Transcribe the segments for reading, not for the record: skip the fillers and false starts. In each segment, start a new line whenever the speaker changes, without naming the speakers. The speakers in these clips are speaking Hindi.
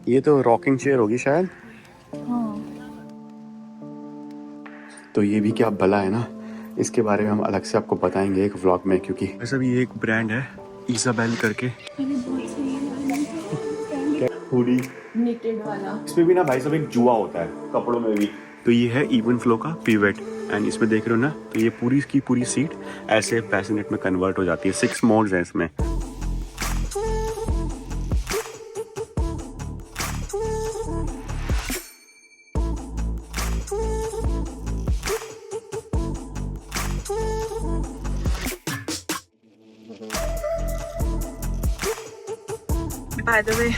ये तो रॉकिंग चेयर होगी शायद।
हाँ।
तो ये भी क्या भला है ना, इसके बारे में हम अलग से आपको बताएंगे एक व्लॉग में, क्योंकि वैसे भी ये एक ब्रांड है इजाबेल करके। हुडी
निटेड वाला।
इसमें भी ना भाई साहब एक जुआ होता है कपड़ों में भी। तो ये है इवन फ्लो का पिवेट, एंड इसमें देख रहे हो ना, तो ये पूरी की पूरी सीट ऐसे पैसेनेट में कन्वर्ट हो जाती है। 6 मोड्स हैं इसमें।
बाय द वे,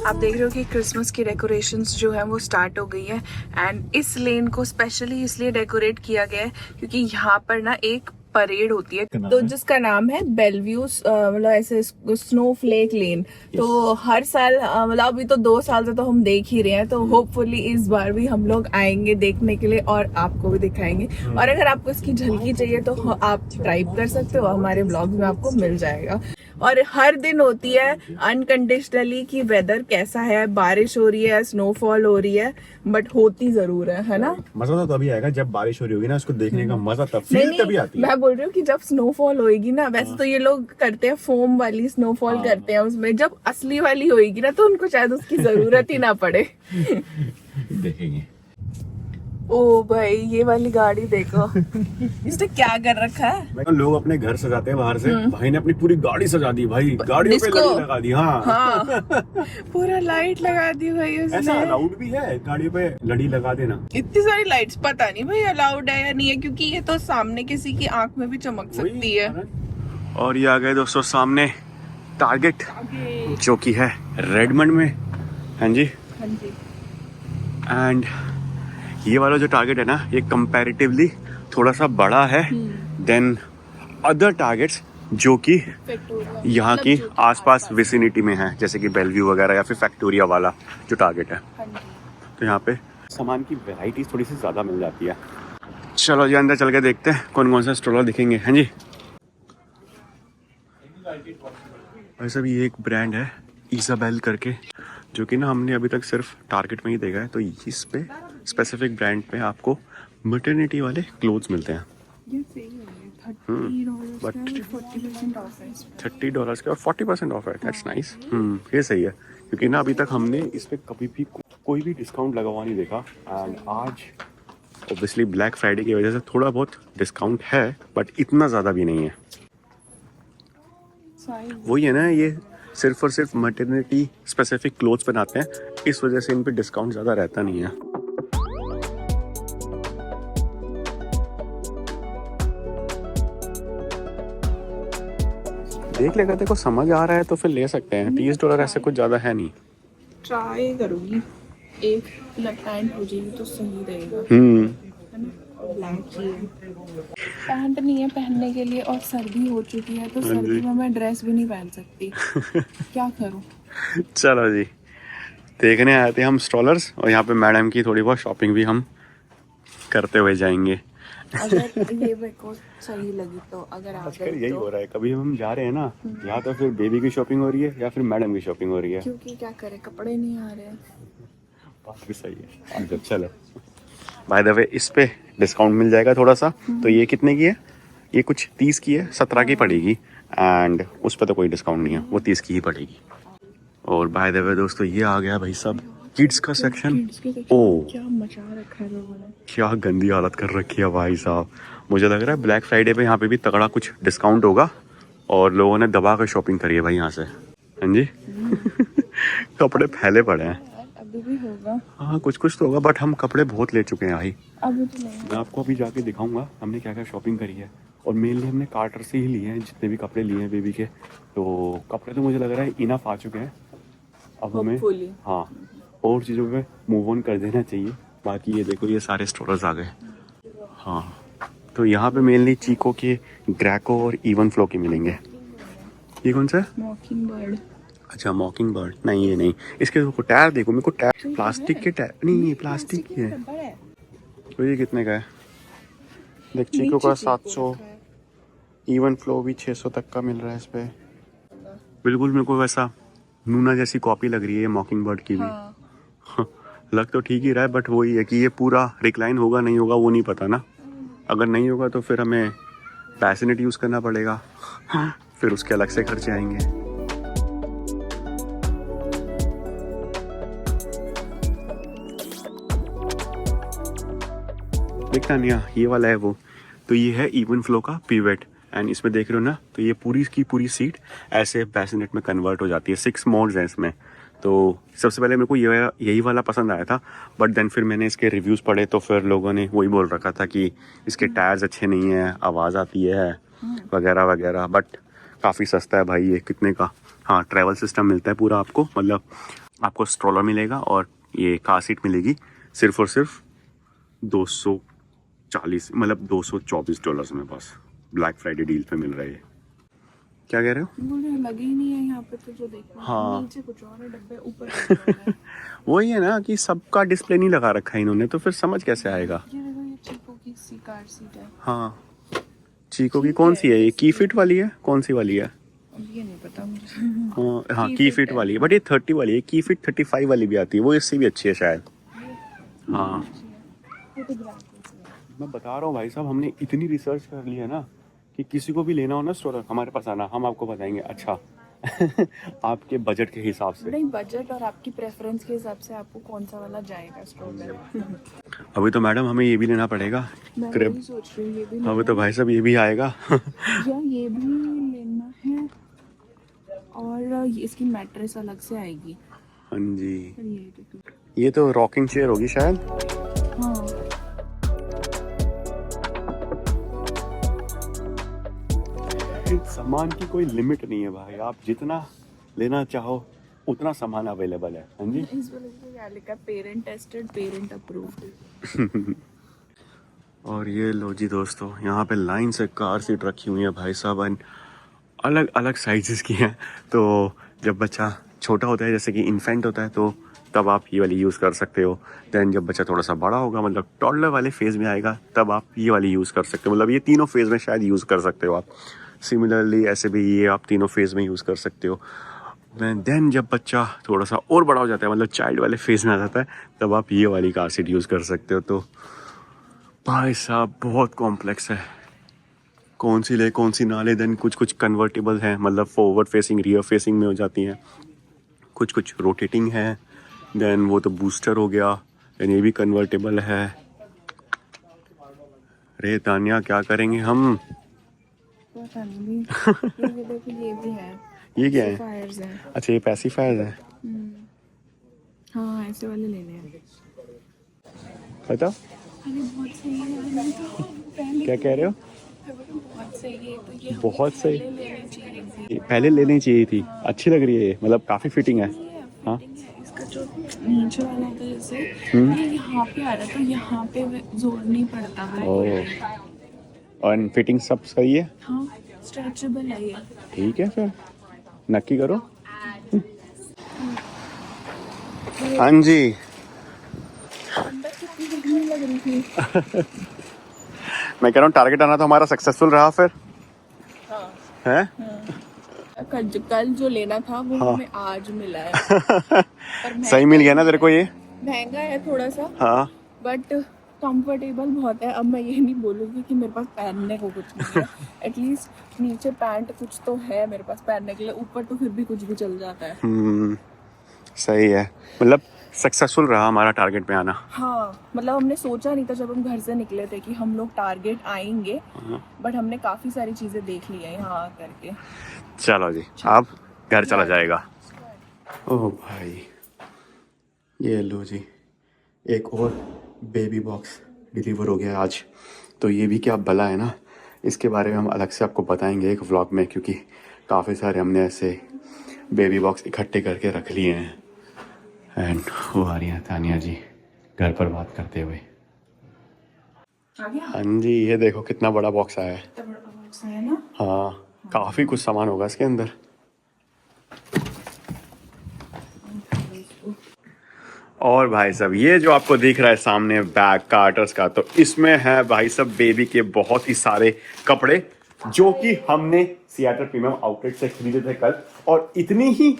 आप देख रहे हो कि क्रिसमस की डेकोरेशंस जो है वो स्टार्ट हो गई है। एंड इस लेन को स्पेशली इसलिए डेकोरेट किया गया है क्योंकि यहाँ पर ना एक परेड होती है, तो जिसका नाम है बेलव्यू, मतलब ऐसे स्नोफ्लेक लेन। तो हर साल, मतलब अभी तो 2 साल से तो हम देख ही रहे हैं, तो होपफुली इस बार भी हम लोग आएंगे देखने के लिए और आपको भी दिखाएंगे। और अगर आपको इसकी झलकी चाहिए तो आप ड्राइव कर सकते हो, हमारे ब्लॉग में आपको मिल जाएगा। और हर दिन होती है अनकंडीशनली कि वेदर कैसा है, बारिश हो रही है, स्नोफॉल हो रही है, बट होती जरूर है ना।
मजा तो तभी आएगा जब बारिश हो रही होगी ना, उसको देखने का मजा तब तभी आती है।
मैं बोल रही हूँ कि जब स्नोफॉल होएगी ना, वैसे तो ये लोग करते हैं फोम वाली स्नोफॉल करते हैं उसमें, जब असली वाली होएगी ना तो उनको शायद उसकी जरूरत ही ना पड़े।
देखेंगे।
ओ भाई, ये वाली गाड़ी देखो, इसने क्या कर रखा है।
लोग अपने घर सजाते हैं बाहर से, भाई ने अपनी पूरी गाड़ी सजा दी भाई, गाड़ियों पे लड़ी लगा दी। हाँ,
पूरा लाइट लगा दी भाई उसने।
ऐसा अलाउड भी है गाड़ियों पे लड़ी लगा देना?
इतनी सारी लाइट्स पता नहीं भाई अलाउड है या नहीं है, क्योंकि ये तो सामने किसी की आंख में भी चमक सकती है।
और ये आ गए दोस्तों सामने टारगेट, जो कि है रेडमंड में। हाँ जी,
हाँ जी।
एंड ये वाला जो टारगेट है ना, ये कंपैरेटिवली थोड़ा सा बड़ा है देन अदर टारगेट्स जो कि यहाँ की आसपास विसिनिटी में है, जैसे कि बेलव्यू वगैरह या फिर फैक्टोरिया वाला जो टारगेट है। तो यहाँ पे सामान की वैरायटी थोड़ी सी ज़्यादा मिल जाती है। चलो जी अंदर चल के देखते हैं कौन कौन सा स्टॉलर दिखेंगे। हाँ जी, वैसे भी ये एक ब्रांड है इजाबेल करके, जो कि ना हमने अभी तक सिर्फ टारगेट में ही देखा है। तो इस पे स्पेसिफिक ब्रांड पे आपको मैटरनिटी वाले क्लोथ्स मिलते हैं। बट $30 के और 40% ऑफ है। That's nice. ये सही है, क्योंकि ना अभी तक हमने इस पे कभी भी कोई भी डिस्काउंट लगा हुआ नहीं देखा। एंड आज ऑब्वियसली ब्लैक फ्राइडे की वजह से थोड़ा बहुत डिस्काउंट है, बट इतना ज़्यादा भी नहीं है। वही है ना, ये सिर्फ और सिर्फ मैटरनिटी स्पेसिफिक क्लोथ्स बनाते हैं, इस वजह से इन पे डिस्काउंट ज़्यादा रहता नहीं है। देख लेगा, देखो समझ आ रहा है तो फिर ले सकते हैं। $30 ऐसे कुछ ज़्यादा है नहीं।
ट्राई करूंगी, एक पैंट हो जाएगी तो सही रहेगा। पैंट नहीं है पहनने के लिए और सर्दी हो चुकी है, तो सर्दी में मैं ड्रेस भी नहीं पहन सकती। क्या करूं।
चलो जी, देखने आए थे हम स्टॉलर्स, और यहाँ पे मैडम की थोड़ी बहुत शॉपिंग भी हम करते हुए जाएंगे।
अगर ये मेरे को सही लगी तो, अगर आप
यही हो रहा है, कभी हम जा रहे हैं ना, या तो फिर बेबी की शॉपिंग हो रही है या फिर मैडम की शॉपिंग हो रही है,
क्योंकि क्या करे, कपड़े नहीं आ रहे हैं।
बात भी सही है। अच्छा चलो, बाय द वे इस पे डिस्काउंट मिल जाएगा थोड़ा सा। तो ये कितने की है? ये कुछ 30 की है, 17 की पड़ेगी। एंड उस पर तो कोई डिस्काउंट नहीं है, वो 30 की ही पड़ेगी। और बाय द वे दोस्तों, ये आ गया भाई साहब किड्स का सेक्शन। ओ
क्या मचा रखा है लोगों ने,
क्या गंदी हालत कर रखी है भाई साहब। मुझे लग रहा है ब्लैक फ्राइडे पे यहाँ पे भी तगड़ा कुछ डिस्काउंट होगा, और लोगों ने दबा कर शॉपिंग करी है भाई यहाँ से। हाँ जी। कपड़े फैले पड़े हैं।
अभी भी होगा।
हाँ, कुछ कुछ तो होगा, बट हम कपड़े बहुत ले चुके हैं भाई।
अभी तो नहीं।
मैं आपको अभी जाके दिखाऊंगा हमने क्या क्या शॉपिंग करी है। और मेनली हमने कार्टर से ही लिए हैं जितने भी कपड़े लिए हैं बेबी के। तो कपड़े तो मुझे लग रहा है इनफ आ चुके हैं, अब हमें हाँ और चीज़ों पे मूव ऑन कर देना चाहिए। बाकी ये देखो, ये सारे स्टोर्स आ गए। हाँ, तो यहाँ पे मेनली चीको के, ग्रैको और इवन फ्लो के मिलेंगे। ये कौन सा है?
मॉकिंग बर्ड।
अच्छा, मॉकिंग बर्ड नहीं, ये नहीं। इसके टायर देखो, मेरे को टायर प्लास्टिक के टायर नहीं, ये प्लास्टिक की है। तो ये कितने का है देख? चीको का 700, इवन फ्लो भी 600 तक का मिल रहा है इस पे। बिल्कुल मेरे को वैसा नूना जैसी कॉपी लग रही है मॉकिंग बर्ड की भी।
हाँ।
लग तो ठीक ही रहा है, बट वही है कि ये पूरा रिक्लाइन होगा नहीं होगा वो नहीं पता ना। अगर नहीं होगा तो फिर हमें पैसिनेट यूज़ करना पड़ेगा, फिर उसके अलग से खर्चे आएंगे। देखना नहीं, ये वाला है वो। तो ये है इवन फ्लो का पिवेट, एंड इसमें देख रहे हो ना, तो ये पूरी की पूरी सीट ऐसे पैसिनेट में कन्वर्ट हो जाती है। 6 मोड्स हैं इसमें। तो सबसे पहले मेरे को यही वाला पसंद आया था, बट देन फिर मैंने इसके रिव्यूज़ पढ़े तो फिर लोगों ने वही बोल रखा था कि इसके टायर्स अच्छे नहीं हैं, आवाज़ आती है वगैरह वगैरह। बट काफ़ी सस्ता है भाई ये, कितने का। हाँ, ट्रैवल सिस्टम मिलता है पूरा आपको, मतलब आपको स्ट्रोलर मिलेगा और ये कार सीट मिलेगी सिर्फ और सिर्फ 240 मतलब $224 में बस। ब्लैक फ्राइडे डील पे मिल रहा है। क्या कह रहे हो?
बोल रहे लगे ही नहीं है यहाँ पे, तो जो देखना
हाँ।
नीचे कुछ और है, डब्बे ऊपर कुछ और है।
वही है ना कि सबका डिस्प्ले नहीं लगा रखा है इन्होंने, तो फिर समझ कैसे आएगा।
ये देखो, ये चीको की कार सीट है।
हाँ, चीको की कौन सी है ये? की फिट वाली है? कौन सी वाली है?
अब ये नहीं पता मुझे।
हाँ, की फिट वाली है, बट ये 30 वाली है। की फिट 35 वाली भी आती है, वो इससे भी अच्छी है शायद। हाँ, मैं बता रहा हूँ भाई साहब, हमने इतनी रिसर्च कर ली है ना कि किसी को भी लेना हो ना स्टोर, हमारे पास आना, हम आपको बताएंगे अच्छा आपके बजट के हिसाब से।
नहीं, बजट और आपकी प्रेफरेंस के हिसाब से आपको कौन सा वाला जाएगा स्टोर में।
अभी तो मैडम हमें ये भी लेना पड़ेगा,
मैं
क्रेब।
वही सोच रही हूँ, ये भी
अभी तो भाई साहब ये भी आएगा।
या ये भी लेना है, और इसकी मैट्रेस अलग से आएगी।
हाँ जी,
और ये देखो।
ये तो रॉकिंग चेयर होगी शायद।
हाँ,
सामान की कोई लिमिट नहीं है भाई, आप जितना लेना चाहो उतना सामान अवेलेबल है। हाँ जी।
इस वाले पे क्या लिखा है? Parent tested, parent approved.
और ये लो जी दोस्तों, यहाँ पे लाइन से कार सीट रखी हुई है भाई साहब, एंड अलग अलग साइजेस की हैं। तो जब बच्चा छोटा होता है, जैसे कि इन्फेंट होता है, तो तब आप ये वाली यूज़ कर सकते हो। दैन जब बच्चा थोड़ा सा बड़ा होगा, मतलब टॉडलर वाले फेज़ में आएगा, तब आप ये वाली यूज़ कर सकते हो। मतलब ये तीनों फेज़ में शायद यूज़ कर सकते हो आप। सिमिलरली ऐसे भी ये आप तीनों फेज़ में यूज़ कर सकते हो। देन जब बच्चा थोड़ा सा और बड़ा हो जाता है, मतलब चाइल्ड वाले फेज़ में आ जाता है, तब आप ये वाली कार सीट यूज़ कर सकते हो। तो भाई साहब बहुत कॉम्प्लेक्स है, कौन सी ले कौन सी ना ले। देन कुछ कुछ कन्वर्टेबल हैं, मतलब फॉरवर्ड फेसिंग रियर फेसिंग में हो जाती हैं, कुछ कुछ रोटेटिंग है। देन वो तो बूस्टर हो गया, देन ये भी कन्वर्टेबल है। अरे तानिया क्या करेंगे हम?
पता नहीं। ये देखो, ये भी है।
ये क्या है?
फायर्स हैं।
अच्छा, ये पैसिफायर है।
हाँ, ऐसे वाले लेने हैं।
पता
अरे बहुत सही है। पहले
क्या कह रहे हो?
बहुत सही है, तो ये
बहुत सही।
पहले लेनी चाहिए थी।
पहले लेनी चाहिए थी, अच्छी लग रही है ये, मतलब काफ़ी फिटिंग है। हाँ,
इसका जो नीचे वाला होता है, जैसे ये यहाँ पे आ रहा है, तो यहाँ पे जोर नहीं पड़ता है।
ओह, और फिटिंग सब सही है?
हाँ, स्ट्रेचेबल है ये।
ठीक है, फिर नक्की करो। हाँ जी।
अंदर कितनी गर्मी लग रही थी।
मैं कह रहा हूँ टारगेट आना तो हमारा सक्सेसफुल रहा फिर।
हाँ,
है?
कल जो लेना था वो
हाँ।
हमें आज मिला है। पर
सही मिल गया ना तेरे को ये?
महंगा है थोड़ा सा,
हाँ,
बट कंफर्टेबल बहुत है। अब मैं ये नहीं बोलूँगी कि मेरे पास पहनने को कुछ नहीं है। एटलीस्ट नीचे पैंट कुछ तो है मेरे पास पहनने के लिए, ऊपर तो फिर भी कुछ भी चल जाता है।
सही है, मतलब सक्सेसफुल रहा हमारा टारगेट पे आना।
हाँ, मतलब हमने सोचा नहीं था जब हम घर से निकले थे कि हम लोग टारगेट आएंगे, बट हमने काफ़ी सारी चीज़ें देख ली है यहाँ करके।
चलो जी, अब घर चला जाएगा। ओह भाई, ये लो जी, एक और बेबी बॉक्स डिलीवर हो गया आज। तो ये भी क्या भला है ना, इसके बारे में हम अलग से आपको बताएंगे एक व्लॉग में, क्योंकि काफ़ी सारे हमने ऐसे बेबी बॉक्स इकट्ठे करके रख लिए हैं। एंड वो आ रही है तानिया जी घर पर बात करते हुए।
आ गया?
हाँ जी, ये देखो कितना बड़ा बॉक्स आया है।
इतना बड़ा बॉक्स है ना?
हाँ, काफ़ी कुछ सामान होगा इसके अंदर। और भाई साहब ये जो आपको दिख रहा है सामने बैग कार्टर्स का, तो इसमें है भाई साहब बेबी के बहुत ही सारे कपड़े, जो कि हमने सिएटल प्रीमियम आउटलेट से खरीदे थे कल, और इतनी ही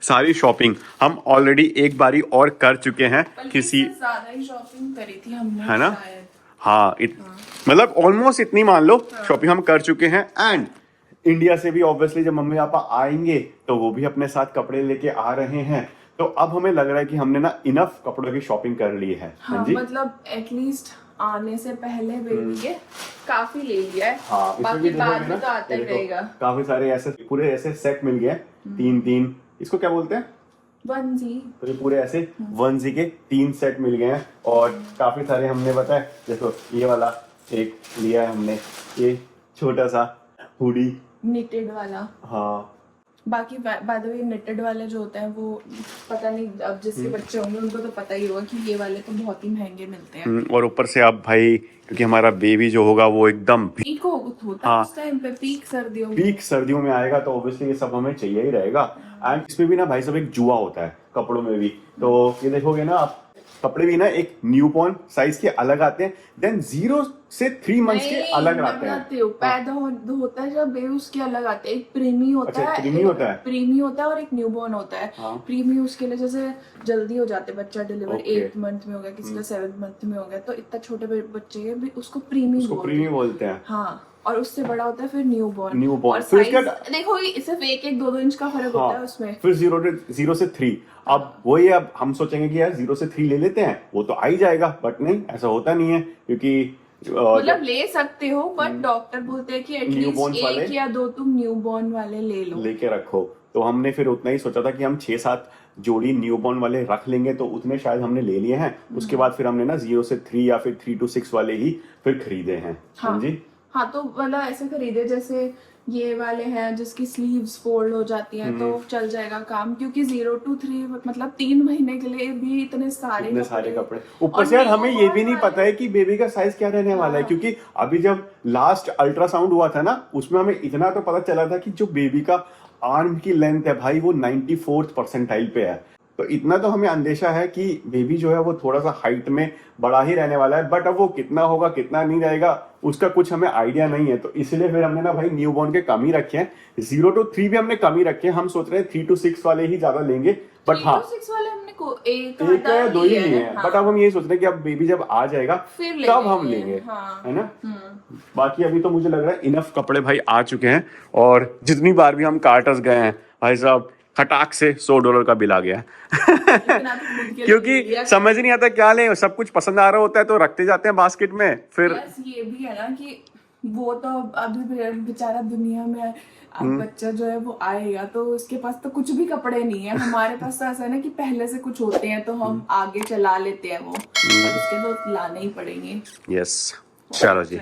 सारी शॉपिंग हम ऑलरेडी एक बारी और कर चुके हैं किसी,
इससे ज्यादा ही शॉपिंग करी थी हमने,
है ना?
शायद।
हाँ, मतलब ऑलमोस्ट इतनी मान लो शॉपिंग हम कर चुके हैं। एंड इंडिया से भी ऑब्वियसली जब मम्मी पापा आएंगे तो वो भी अपने साथ कपड़े लेके आ रहे हैं, तो अब हमें लग रहा है कि हमने ना इनफ कपड़ों की शॉपिंग कर ली है।
हाँ,
जी,
मतलब एटलीस्ट आने से पहले बेबी के काफी ले लिया है।
हाँ, इसमें
बाकी
भी
बाद
देखोगे
में
ना,
तो आता ही
ये देखो,
रहेगा।
काफी सारे ऐसे पूरे ऐसे सेट मिल गए, तीन तीन, इसको क्या बोलते हैं?
वनजी।
तो ये पूरे ऐसे वनजी के 3 सेट मिल गए हैं। और काफी सारे हमने बताया, देखो ये वाला एक लिया है हमने, ये छोटा सा हुडी,
निटेड वाला।
हाँ,
बाकी बाय द वे निटेड वाले जो होते हैं वो पता नहीं, अब जिसके बच्चे होंगे उनको तो पता ही होगा कि ये वाले तो बहुत ही महंगे मिलते हैं।
और ऊपर से आप भाई, क्योंकि हमारा बेबी जो होगा वो एकदम
पीक होता
हाँ,
है उस टाइम पे, पीक सर्दियों में।
पीक सर्दियों में आएगा तो ऑब्वियसली ये सब हमें चाहिए ही रहेगा। एंड इसमें भी ना भाई सब एक जुआ होता है कपड़ों में भी, तो ये देखोगे ना आप, कपड़े भी ना एक न्यूबॉर्न साइज के अलग आते हैं, देन 0 से 3 मंथ्स के अलग आते हैं।
पैदा होता है जब बेबी, उसके अलग आते हैं। एक प्रीमी होता
अच्छा,
है,
प्रीमी होता है,
प्रीमी होता है और एक न्यूबॉर्न होता है।
हाँ।
प्रीमी उसके लिए जैसे जल्दी हो जाते बच्चा डिलीवर,
Okay.
8th मंथ में हो गया, किसी का 7th मंथ में हो गया, तो इतना छोटे बच्चे के भी उसको प्रीमी
बोलते हैं।
हाँ, और उससे बड़ा होता है फिर न्यूबॉर्न।
न्यूबॉर्न,
और
फिर
साइज देखो सिर्फ 1-2 इंच का फर्क होता है उसमें।
फिर 0 से 3। अब वही, अब हम सोचेंगे कि यार 0 से 3 ले लेते हैं, वो तो आ ही जाएगा, बट नहीं, ऐसा होता नहीं है, क्योंकि
मतलब ले सकते हो, बट डॉक्टर बोलते हैं कि
Newborn
एटलीस्ट
वाले
1 या 2 तुम न्यूबॉर्न वाले ले लो,
लेके रखो। तो हमने फिर उतना ही सोचा था कि हम 6-7 जोड़ी न्यूबॉर्न वाले रख लेंगे, तो उतने शायद हमने ले लिए हैं। उसके बाद फिर हमने ना 0 से 3 या फिर 3 to 6 वाले ही फिर खरीदे हैं।
हाँ
जी,
हाँ, तो मतलब ऐसे खरीदे जैसे ये वाले हैं जिसकी स्लीव्स फोल्ड हो जाती हैं, तो चल जाएगा काम, क्योंकि 0 to 3 मतलब 3 महीने के लिए भी इतने सारे
कपड़े। ऊपर से यार हमें ये भी नहीं पता है कि बेबी का साइज क्या रहने वाला है, क्योंकि अभी जब लास्ट अल्ट्रासाउंड हुआ था ना, उसमें हमें इतना तो पता चला था कि जो बेबी का आर्म की लेंथ है भाई, वो 94th परसेंटाइल पे है। तो इतना तो हमें अंदेशा है कि बेबी जो है वो थोड़ा सा हाइट में बड़ा ही रहने वाला है, बट अब वो कितना होगा कितना नहीं रहेगा उसका कुछ हमें आइडिया नहीं है। तो इसलिए फिर हमने ना भाई न्यूबॉर्न के कम ही रखे हैं, 0 to 3 भी हमने कम ही रखे हैं। हम सोच रहे हैं 3 to 6 वाले ही ज्यादा लेंगे, बट हाँ
3 to 6 वाले हमने एक
या 2 ही लिए हैं।
हाँ।
बट अब हम ये सोच रहे हैं कि अब बेबी जब आ जाएगा
फिर
तब हम लेंगे,
हाँ।
है ना? बाकी अभी तो मुझे लग रहा है इनफ कपड़े भाई आ चुके हैं, और जितनी बार भी हम कार्टर्स गए हैं भाई साहब, खटाक से $100 का बिल आ गया है। क्योंकि समझ नहीं आता क्या लें, सब कुछ पसंद आ रहा होता है तो रखते जाते हैं बास्केट में। फिर
ये भी है ना कि वो तो अभी बेचारा दुनिया में, अब बच्चा जो है वो आएगा तो उसके पास तो कुछ भी कपड़े नहीं है। हमारे पास तो ऐसा है ना कि पहले से कुछ होते हैं तो हम आगे चला लेते हैं, वो और उसके तो लाने ही पड़ेंगे।
यस, चलो जी।